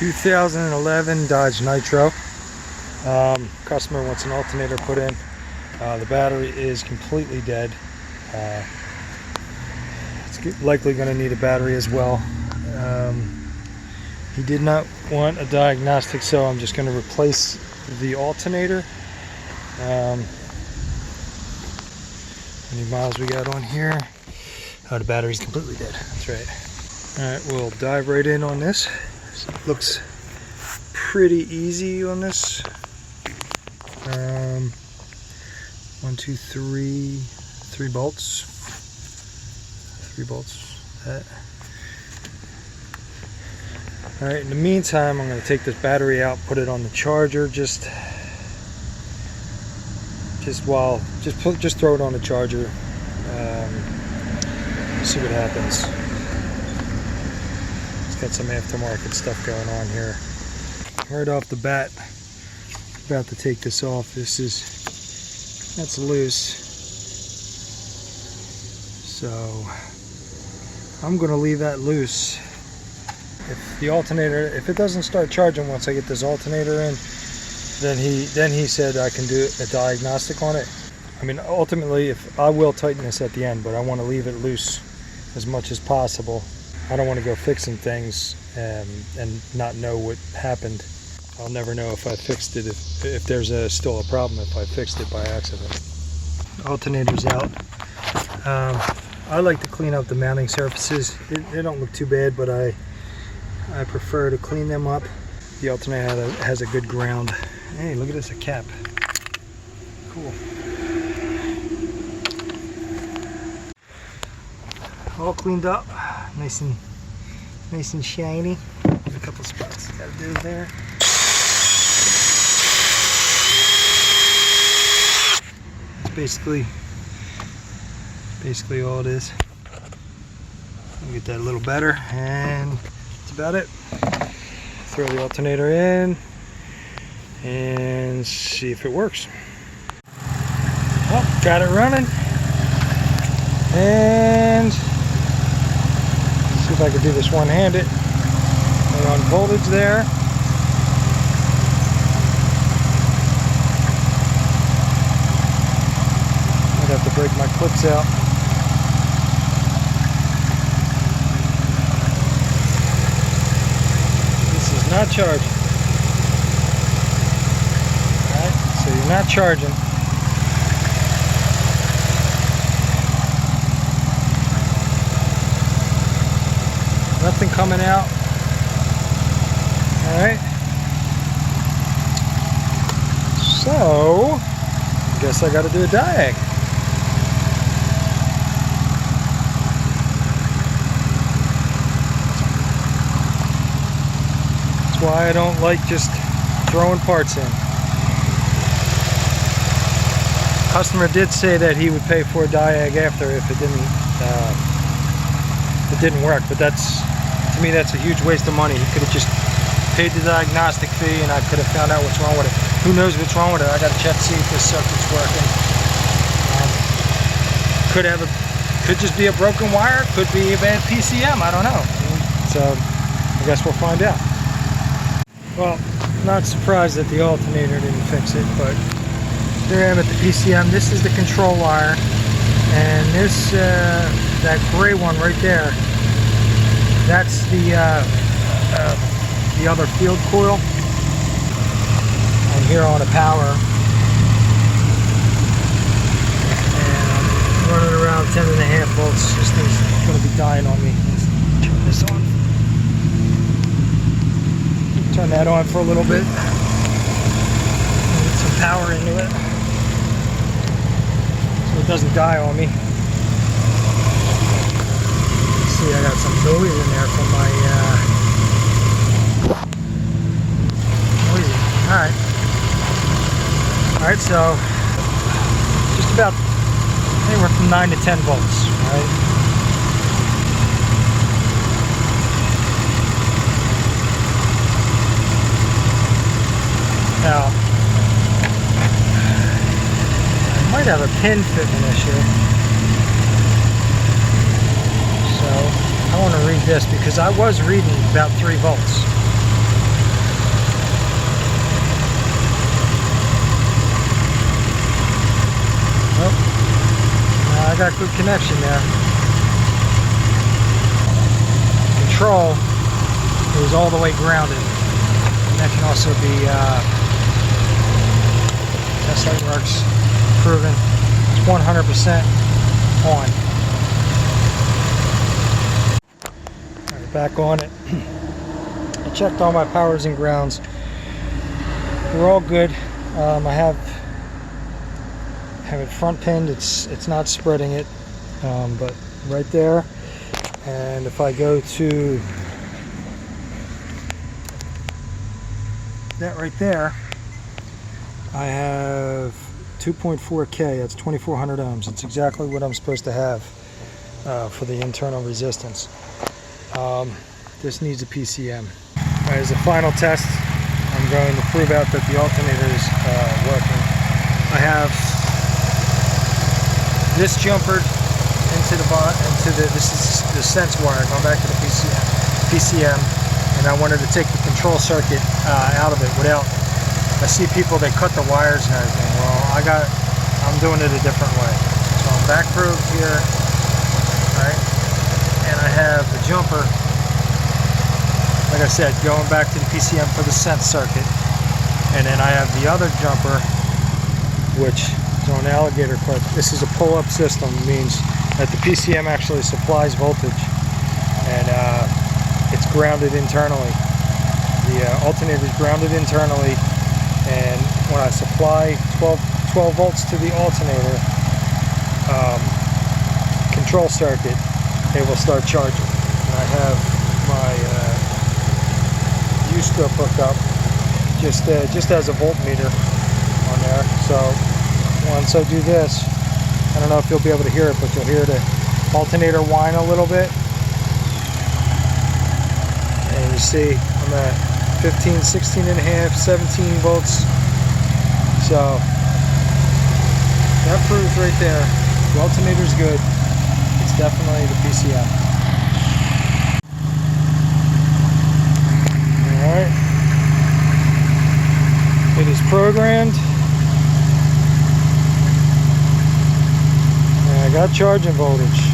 2011 Dodge Nitro. Customer wants an alternator put in. The battery is completely dead. It's likely going to need a battery as well. He did not want a diagnostic, so I'm just going to replace the alternator. How many miles we got on here? Oh, the battery's completely dead. That's right. Alright, we'll dive right in on this. Looks pretty easy on this. 1, 2, 3, 3 bolts. 3 bolts. That. Alright, in the meantime, I'm going to take this battery out, put it on the charger, just throw it on the charger. See what happens. It's got some aftermarket stuff going on here. Right off the bat, about to take this off. That's loose. So I'm going to leave that loose. If the alternator, if it doesn't start charging once I get this alternator in, then he said I can do a diagnostic on it. I mean, ultimately, if I will tighten this at the end, but I want to leave it loose as much as possible. I don't want to go fixing things and not know what happened. I'll never know if I fixed it, if there's still a problem if I fixed it by accident. Alternator's out. I like to clean up the mounting surfaces. They don't look too bad, but I prefer to clean them up. The alternator has a good ground. Hey, look at this, a cap. Cool. All cleaned up, nice and shiny. There's a couple spots got to do there. That's basically all it is. I'll get that a little better, and that's about it. Throw the alternator in and see if it works. Well, got it running, and see if I can do this one-handed. We're on voltage there. I'd have to break my clips out. This is not charging. Alright, so you're not charging. Nothing coming out. Alright. So, I guess I got to do a diag. That's why I don't like just throwing parts in. Customer did say that he would pay for a diag after if it didn't work, but to me that's a huge waste of money. He could have just paid the diagnostic fee and I could have found out what's wrong with it. Who knows what's wrong with it? I got to check to see if this circuit's working. Could just be a broken wire, could be a bad PCM, I don't know. So I guess we'll find out. Well, not surprised that the alternator didn't fix it, but there I am at the PCM. This is the control wire, and this that gray one right there, that's the other field coil. I'm here on a power, and I'm running around 10.5 volts. This thing's going to be dying on me. Let's turn this on. Turn that on for a little bit. Get some power into it so it doesn't die on me. See, I got some noise in there from my noisy. Alright, so just about anywhere from 9 to 10 volts, right? Now, I might have a pin fitting issue. So I want to read this because I was reading about 3 volts. got good connection there. Control is all the way grounded. And that can also be test light works, proven. It's 100% on. Alright, back on it. I checked all my powers and grounds. We're all good. I have it front pinned. It's not spreading it, but right there. And if I go to that right there, I have 2.4K. That's 2400 ohms. It's exactly what I'm supposed to have for the internal resistance. This needs a PCM. All right, as a final test, I'm going to prove out that the alternator is working. I have this jumpered into this is the sense wire going back to the PCM, and I wanted to take the control circuit out of it without. I see people, they cut the wires and everything. Well, I'm doing it a different way. So I'm back proved here, right? And I have the jumper, like I said, going back to the PCM for the sense circuit, and then I have the other jumper, which is on alligator clip. This is a pull-up system. It means that the PCM actually supplies voltage, and it's grounded internally. The alternator is grounded internally, and when I supply 12 volts to the alternator control circuit, it will start charging. And I have my U-scope hooked up just as a voltmeter on there. So once I do this, I don't know if you'll be able to hear it, but you'll hear the alternator whine a little bit. And you see I'm at 15, 16 and a half, 17 volts. So that proves right there, the alternator's good. It's definitely the PCM. Alright. It is programmed. And I got charging voltage.